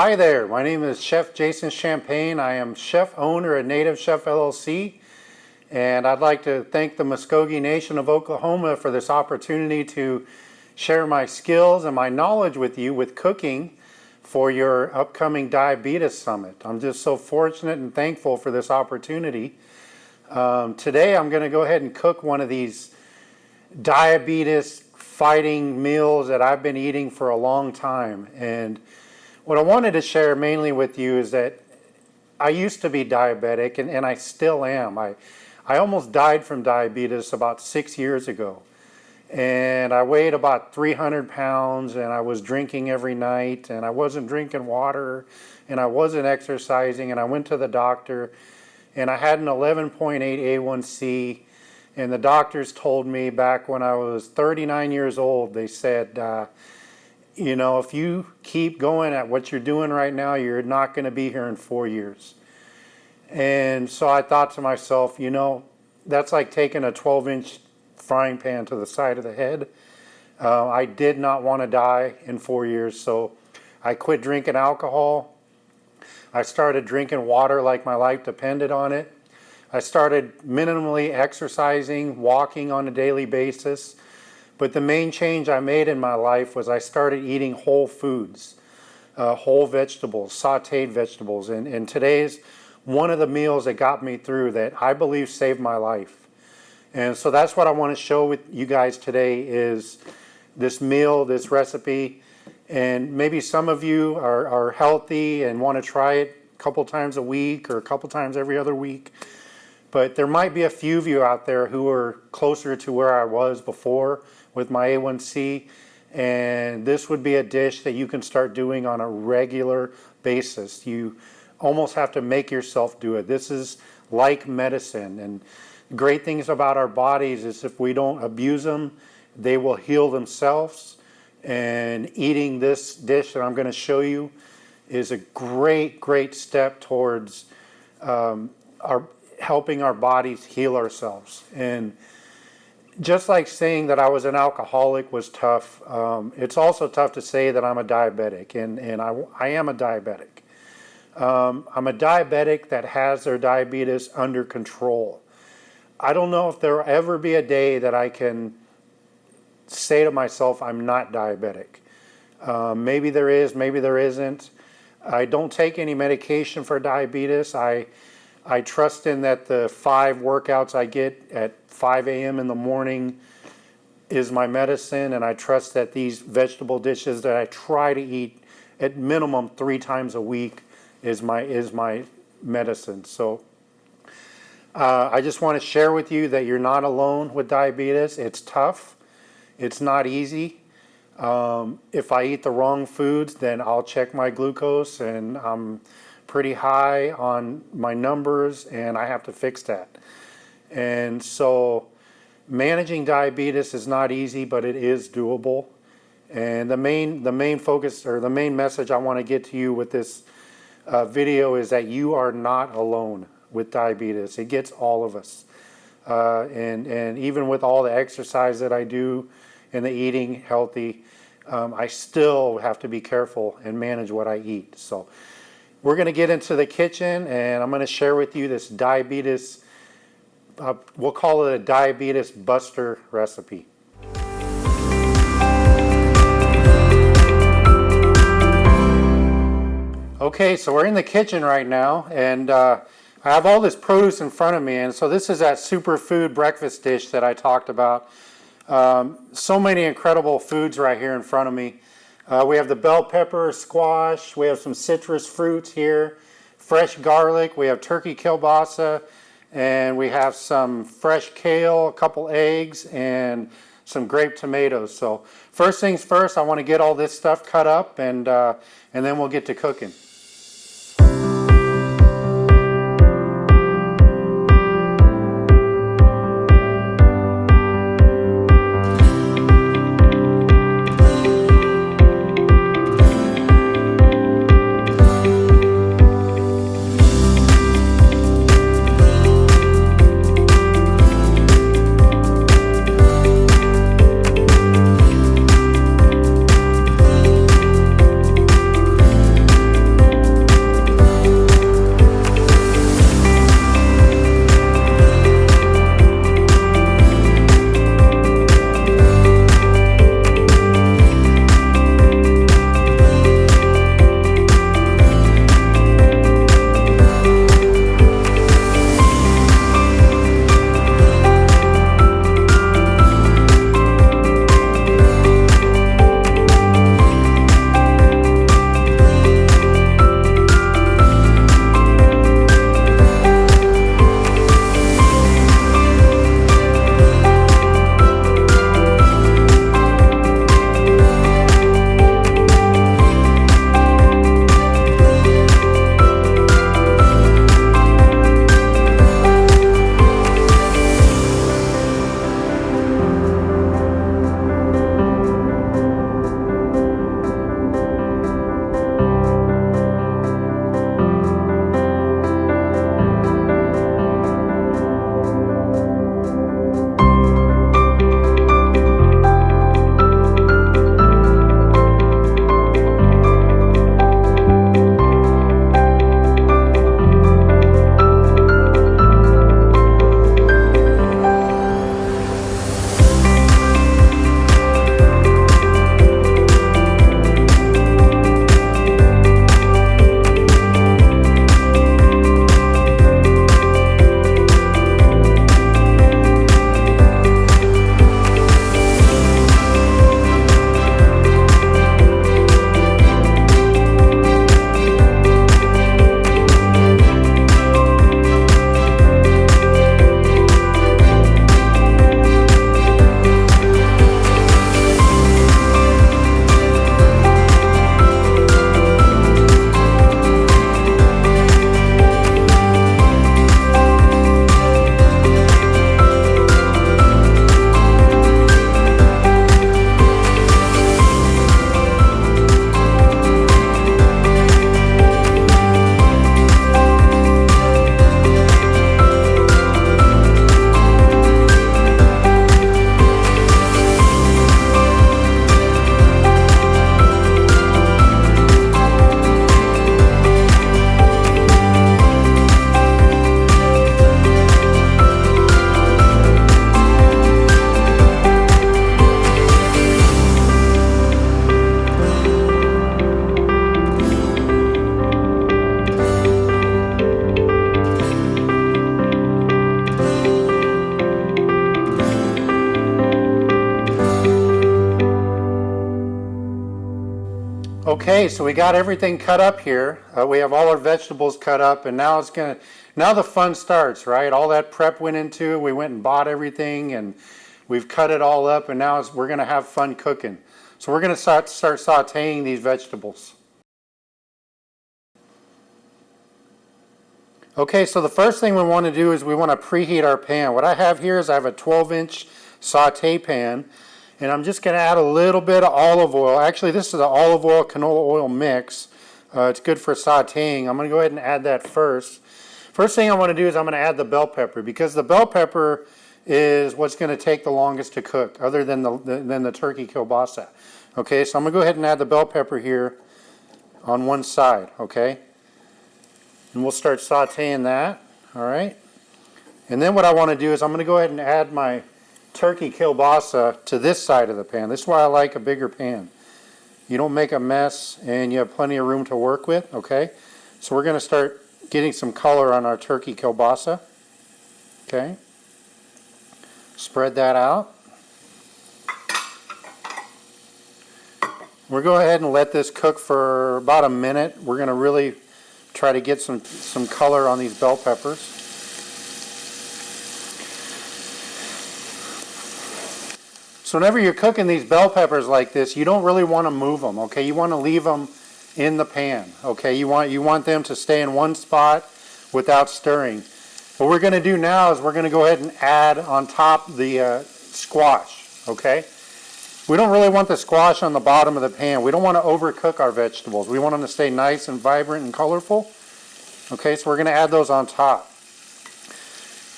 Hi there, my name is Chef Jason Champagne. I am chef owner at Native Chef LLC, and I'd like to thank the Muskogee Nation of Oklahoma for this opportunity to share my skills and my knowledge with you with cooking for your upcoming Diabetes Summit. I'm just so fortunate and thankful for this opportunity. Today I'm going to go ahead and cook one of these diabetes fighting meals that I've been eating for a long time. And what I wanted to share mainly with you is that I used to be diabetic, and I still am. I almost died from diabetes about 6 years ago. And I weighed about 300 pounds, and I was drinking every night, and I wasn't drinking water, and I wasn't exercising, and I went to the doctor, and I had an 11.8 A1C, and the doctors told me back when I was 39 years old, they said, if you keep going at what you're doing right now, you're not going to be here in 4 years. And so I thought to myself, that's like taking a 12-inch frying pan to the side of the head. I did not want to die in 4 years, so I quit drinking alcohol. I started drinking water like my life depended on it. I started minimally exercising, walking on a daily basis. But the main change I made in my life was I started eating whole foods, whole vegetables, sauteed vegetables. And today's one of the meals that got me through that I believe saved my life. And so that's what I want to show with you guys today is this meal, this recipe. And maybe some of you are healthy and want to try it a couple times a week or a couple times every other week. But there might be a few of you out there who are closer to where I was before with my A1C, and this would be a dish that you can start doing on a regular basis. You almost have to make yourself do it. This is like medicine, and great things about our bodies is if we don't abuse them, they will heal themselves. And eating this dish that I'm going to show you is a great step towards helping our bodies heal ourselves. And just like saying that I was an alcoholic was tough, it's also tough to say that I'm a diabetic, and I am a diabetic. I'm a diabetic that has their diabetes under control. I don't know if there will ever be a day that I can say to myself, I'm not diabetic. Maybe there is, maybe there isn't. I don't take any medication for diabetes. I trust in that the 5 workouts I get at 5 a.m. in the morning is my medicine, and I trust that these vegetable dishes that I try to eat at minimum 3 times a week is my medicine. So I just want to share with you that you're not alone with diabetes. It's tough. It's not easy. If I eat the wrong foods, then I'll check my glucose, and I'm pretty high on my numbers, and I have to fix that. And so managing diabetes is not easy, but it is doable. And the main focus, or the main message I want to get to you with this video is that you are not alone with diabetes. It gets all of us. And even with all the exercise that I do and the eating healthy, I still have to be careful and manage what I eat. So we're going to get into the kitchen, and I'm going to share with you this diabetes, we'll call it a diabetes buster recipe. Okay, so we're in the kitchen right now, and I have all this produce in front of me, and so this is that superfood breakfast dish that I talked about. So many incredible foods right here in front of me. We have the bell pepper, squash, we have some citrus fruits here, fresh garlic, we have turkey kielbasa, and we have some fresh kale, a couple eggs, and some grape tomatoes. So first things first, I want to get all this stuff cut up, and then we'll get to cooking. Okay, so we got everything cut up here. We have all our vegetables cut up, and now now the fun starts, right? All that prep went into it. We went and bought everything, and we've cut it all up, and now we're gonna have fun cooking. So we're gonna start sauteing these vegetables. Okay, so the first thing we want to do is we want to preheat our pan. What I have here is I have a 12-inch saute pan, and I'm just going to add a little bit of olive oil. Actually, this is an olive oil canola oil mix. It's good for sauteing. I'm going to go ahead and add that first. First thing I want to do is I'm going to add the bell pepper, because the bell pepper is what's going to take the longest to cook, other than the turkey kielbasa. Okay, so I'm going to go ahead and add the bell pepper here on one side, okay? And we'll start sauteing that, all right? And then what I want to do is I'm going to go ahead and add my turkey kielbasa to this side of the pan. This is why I like a bigger pan. You don't make a mess and you have plenty of room to work with, okay? So we're going to start getting some color on our turkey kielbasa, okay? Spread that out. We're going to go ahead and let this cook for about a minute. We're going to really try to get some color on these bell peppers. So whenever you're cooking these bell peppers like this, you don't really want to move them, okay? You want to leave them in the pan, okay? You want them to stay in one spot without stirring. What we're going to do now is we're going to go ahead and add on top the squash, okay? We don't really want the squash on the bottom of the pan. We don't want to overcook our vegetables. We want them to stay nice and vibrant and colorful. Okay, so we're going to add those on top.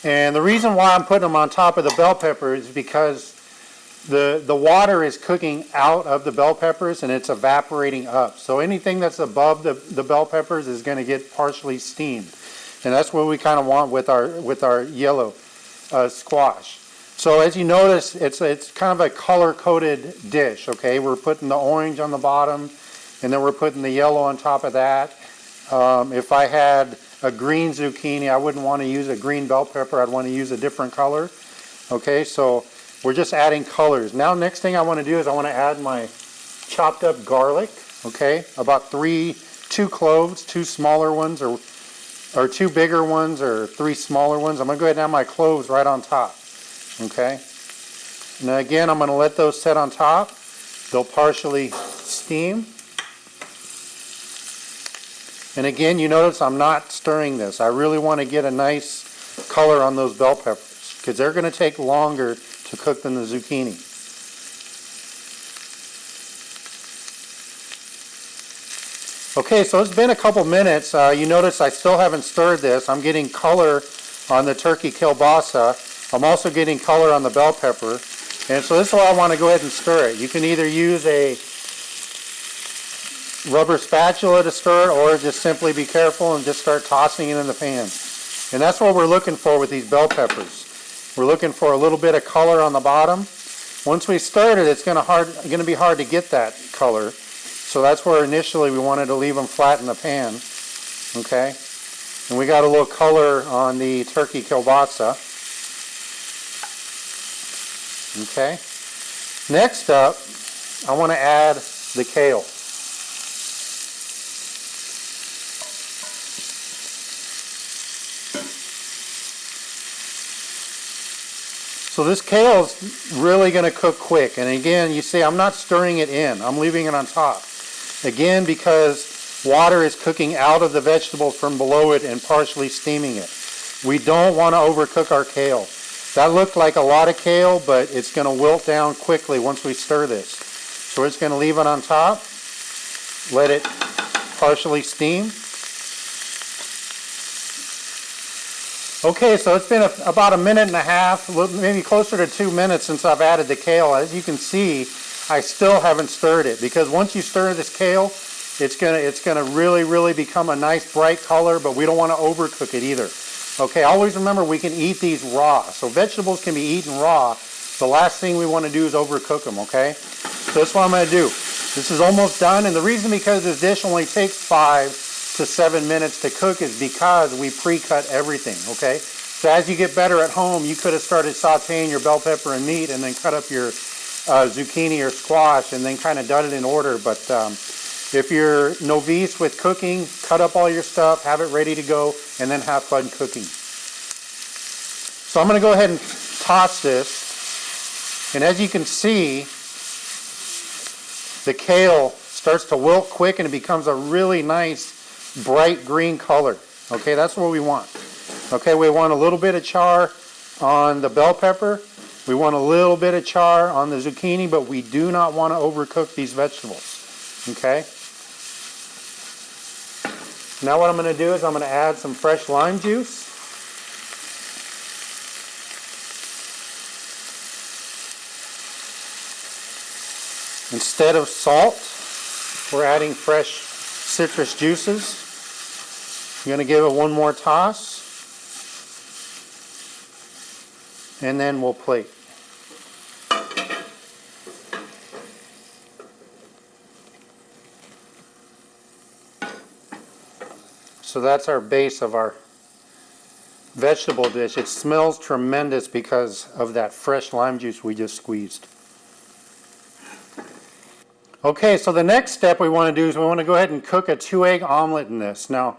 And the reason why I'm putting them on top of the bell pepper is because the water is cooking out of the bell peppers and it's evaporating up. So anything that's above the bell peppers is going to get partially steamed. And that's what we kind of want with our yellow squash. So as you notice, it's kind of a color-coded dish, okay? We're putting the orange on the bottom, and then we're putting the yellow on top of that. If I had a green zucchini, I wouldn't want to use a green bell pepper. I'd want to use a different color. Okay, so we're just adding colors. Now, next thing I want to do is I want to add my chopped up garlic, okay? About two cloves, two smaller ones, or two bigger ones, or three smaller ones. I'm going to go ahead and add my cloves right on top. Okay, and again, I'm going to let those set on top. They'll partially steam. And again, you notice I'm not stirring this. I really want to get a nice color on those bell peppers because they're going to take longer to cook than the zucchini. Okay, so it's been a couple minutes. You notice I still haven't stirred this. I'm getting color on the turkey kielbasa. I'm also getting color on the bell pepper. And so this is why I want to go ahead and stir it. You can either use a rubber spatula to stir it, or just simply be careful and just start tossing it in the pan. And that's what we're looking for with these bell peppers. We're looking for a little bit of color on the bottom. Once we stir it, it's going to be hard to get that color. So that's where initially we wanted to leave them flat in the pan. Okay? And we got a little color on the turkey kielbasa. Okay. Next up, I want to add the kale. So this kale is really going to cook quick. And again, you see I'm not stirring it in. I'm leaving it on top. Again, because water is cooking out of the vegetables from below it and partially steaming it. We don't want to overcook our kale. That looked like a lot of kale, but it's going to wilt down quickly once we stir this. So we're just going to leave it on top, let it partially steam. Okay, so it's been about a minute and a half, maybe closer to 2 minutes since I've added the kale. As you can see, I still haven't stirred it, because once you stir this kale, it's gonna really become a nice bright color, but we don't want to overcook it either. Okay, always remember we can eat these raw. So vegetables can be eaten raw. The last thing we want to do is overcook them, okay? So that's what I'm going to do. This is almost done, and the reason because this dish only takes 5 to 7 minutes to cook is because we pre-cut everything, okay? So as you get better at home, you could have started sauteing your bell pepper and meat and then cut up your zucchini or squash and then kind of done it in order, but If you're novice with cooking, cut up all your stuff, have it ready to go, and then have fun cooking. So I'm going to go ahead and toss this. And as you can see, the kale starts to wilt quick and it becomes a really nice bright green color. Okay, that's what we want. Okay, we want a little bit of char on the bell pepper. We want a little bit of char on the zucchini, but we do not want to overcook these vegetables. Okay? Now what I'm going to do is I'm going to add some fresh lime juice. Instead of salt, we're adding fresh citrus juices. I'm going to give it one more toss. And then we'll plate. So that's our base of our vegetable dish. It smells tremendous because of that fresh lime juice we just squeezed. Okay, so the next step we want to do is we want to go ahead and cook a 2-egg omelet in this. Now,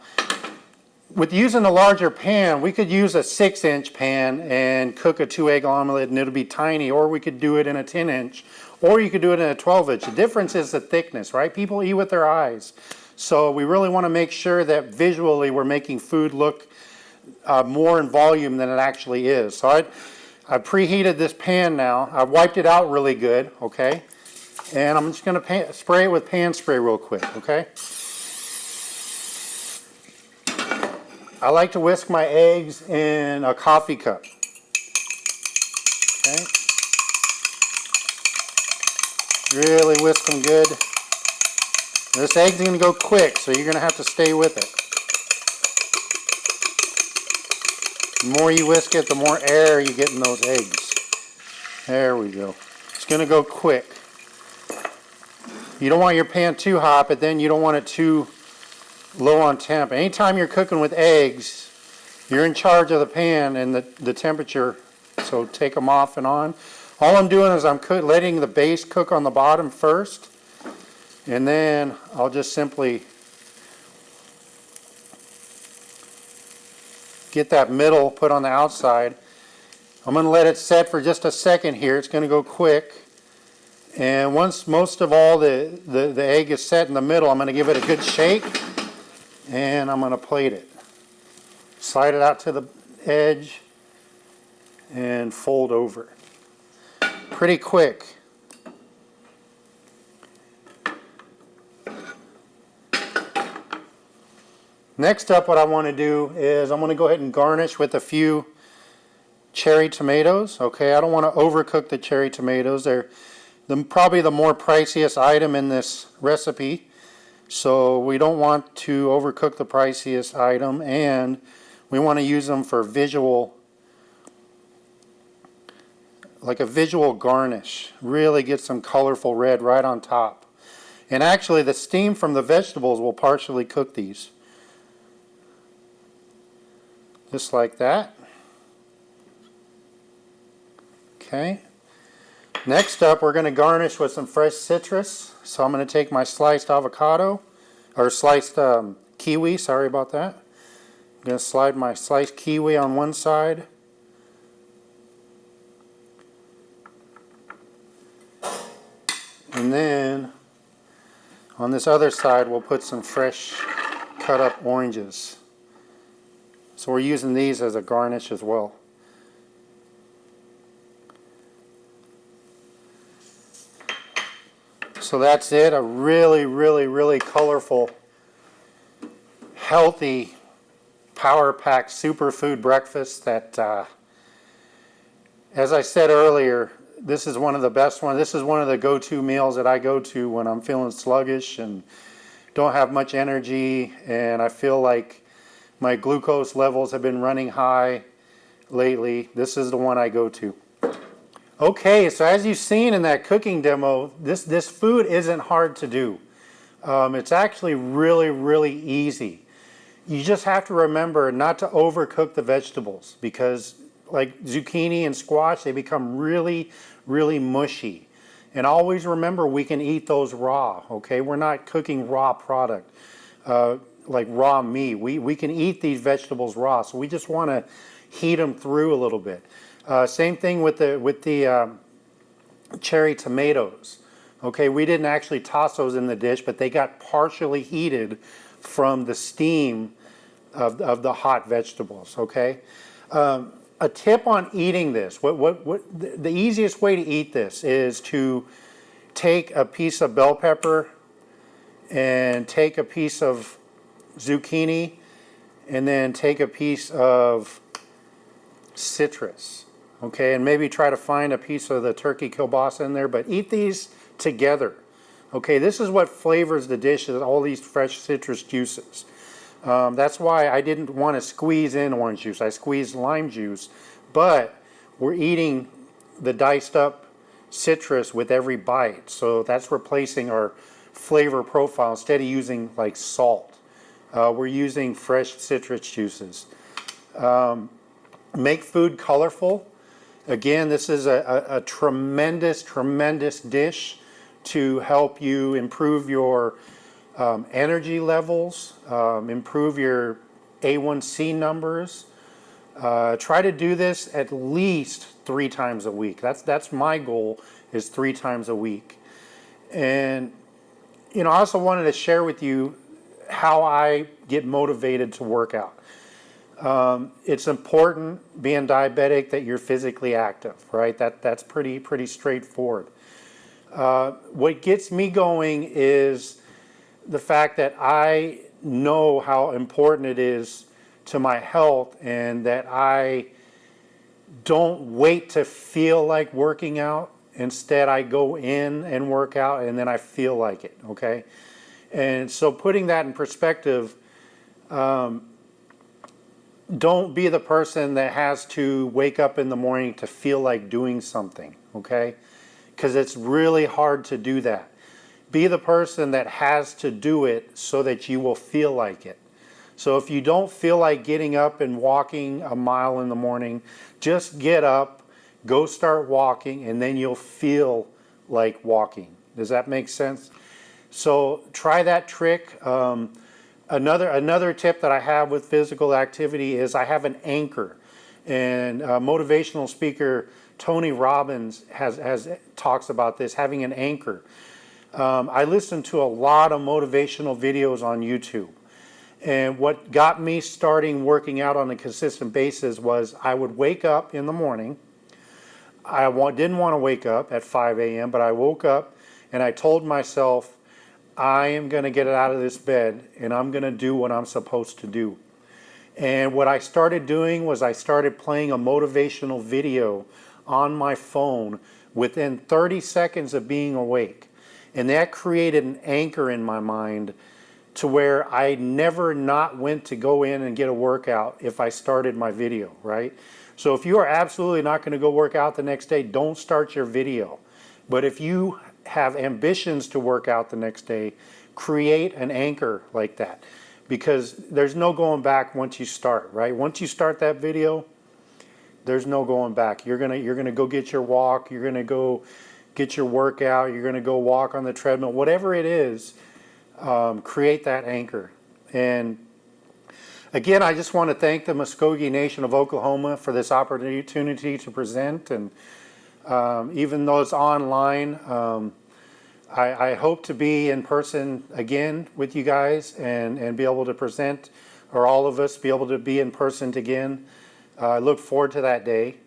with using a larger pan, we could use a 6-inch pan and cook a 2-egg omelet and it'll be tiny, or we could do it in a 10-inch, or you could do it in a 12-inch. The difference is the thickness, right? People eat with their eyes. So we really want to make sure that visually we're making food look more in volume than it actually is. So I preheated this pan now. I wiped it out really good, okay? And I'm just going to spray it with pan spray real quick, okay? I like to whisk my eggs in a coffee cup. Okay? Really whisk them good. This egg's going to go quick, so you're going to have to stay with it. The more you whisk it, the more air you get in those eggs. There we go. It's going to go quick. You don't want your pan too hot, but then you don't want it too low on temp. Anytime you're cooking with eggs, you're in charge of the pan and the temperature, so take them off and on. All I'm doing is I'm letting the base cook on the bottom first, and then I'll just simply get that middle put on the outside. I'm going to let it set for just a second here. It's going to go quick. And once most of all the egg is set in the middle, I'm going to give it a good shake. And I'm going to plate it. Slide it out to the edge and fold over. Pretty quick. Next up, what I want to do is I'm going to go ahead and garnish with a few cherry tomatoes. Okay, I don't want to overcook the cherry tomatoes. They're probably the more priciest item in this recipe. So we don't want to overcook the priciest item, and we want to use them for visual, like a visual garnish. Really get some colorful red right on top. And actually the steam from the vegetables will partially cook these. Just like that. Okay. Next up, we're going to garnish with some fresh citrus. So I'm going to take my sliced avocado, or sliced kiwi, sorry about that. I'm going to slide my sliced kiwi on one side. And then on this other side, we'll put some fresh cut up oranges. So we're using these as a garnish as well. So that's it, a really, really, really colorful, healthy, power-packed superfood breakfast that, as I said earlier, this is one of the best ones. This is one of the go-to meals that I go to when I'm feeling sluggish and don't have much energy, and I feel like my glucose levels have been running high lately. This is the one I go to. Okay, so as you've seen in that cooking demo, this food isn't hard to do. It's actually really, really easy. You just have to remember not to overcook the vegetables, because like zucchini and squash, they become really, really mushy. And always remember, we can eat those raw, okay? We're not cooking raw product, like raw meat. We can eat these vegetables raw, so we just want to heat them through a little bit. Same thing with the cherry tomatoes. Okay, we didn't actually toss those in the dish, but they got partially heated from the steam of the hot vegetables, okay? A tip on eating this, the easiest way to eat this is to take a piece of bell pepper and take a piece of zucchini and then take a piece of citrus, okay? And maybe try to find a piece of the turkey kielbasa in there, but eat these together, okay? This is what flavors the dish, is all these fresh citrus juices. That's why I didn't want to squeeze in orange juice. I squeezed lime juice, but we're eating the diced up citrus with every bite. So that's replacing our flavor profile. Instead of using like salt, we're using fresh citrus juices. Make food colorful. Again, this is a tremendous, tremendous dish to help you improve your energy levels, improve your A1C numbers. Try to do this at least 3 times a week. That's my goal, is 3 times a week. And I also wanted to share with you how I get motivated to work out. It's important, being diabetic, that you're physically active, right? That's pretty straightforward. What gets me going is the fact that I know how important it is to my health, and that I don't wait to feel like working out. Instead, I go in and work out, and then I feel like it, okay? And so putting that in perspective, don't be the person that has to wake up in the morning to feel like doing something, okay? Because it's really hard to do that. Be the person that has to do it so that you will feel like it. So if you don't feel like getting up and walking a mile in the morning, just get up, go start walking, and then you'll feel like walking. Does that make sense? So try that trick. Another tip that I have with physical activity is I have an anchor. And motivational speaker Tony Robbins talks about this, having an anchor. I listen to a lot of motivational videos on YouTube. And what got me starting working out on a consistent basis was I would wake up in the morning. I didn't want to wake up at 5 a.m., but I woke up and I told myself, I am going to get out of this bed and I'm going to do what I'm supposed to do. And what I started doing was I started playing a motivational video on my phone within 30 seconds of being awake. And that created an anchor in my mind to where I never not went to go in and get a workout if I started my video, right? So if you are absolutely not going to go work out the next day, don't start your video. But if you have ambitions to work out the next day, create an anchor like that. Because there's no going back once you start, right? Once you start that video, there's no going back. You're gonna go get your walk, you're gonna go get your workout, you're gonna go walk on the treadmill, whatever it is, create that anchor. And again, I just want to thank the Muskogee Nation of Oklahoma for this opportunity to present. And even though it's online, I hope to be in person again with you guys and be able to present, or all of us be able to be in person again. I look forward to that day.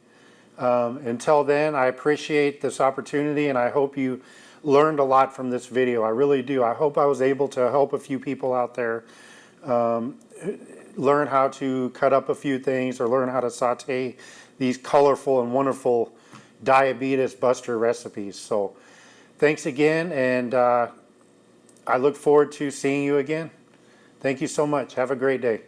Until then, I appreciate this opportunity, and I hope you learned a lot from this video. I really do. I hope I was able to help a few people out there learn how to cut up a few things, or learn how to saute these colorful and wonderful diabetes buster recipes. So thanks again, and I look forward to seeing you again. Thank you so much. Have a great day.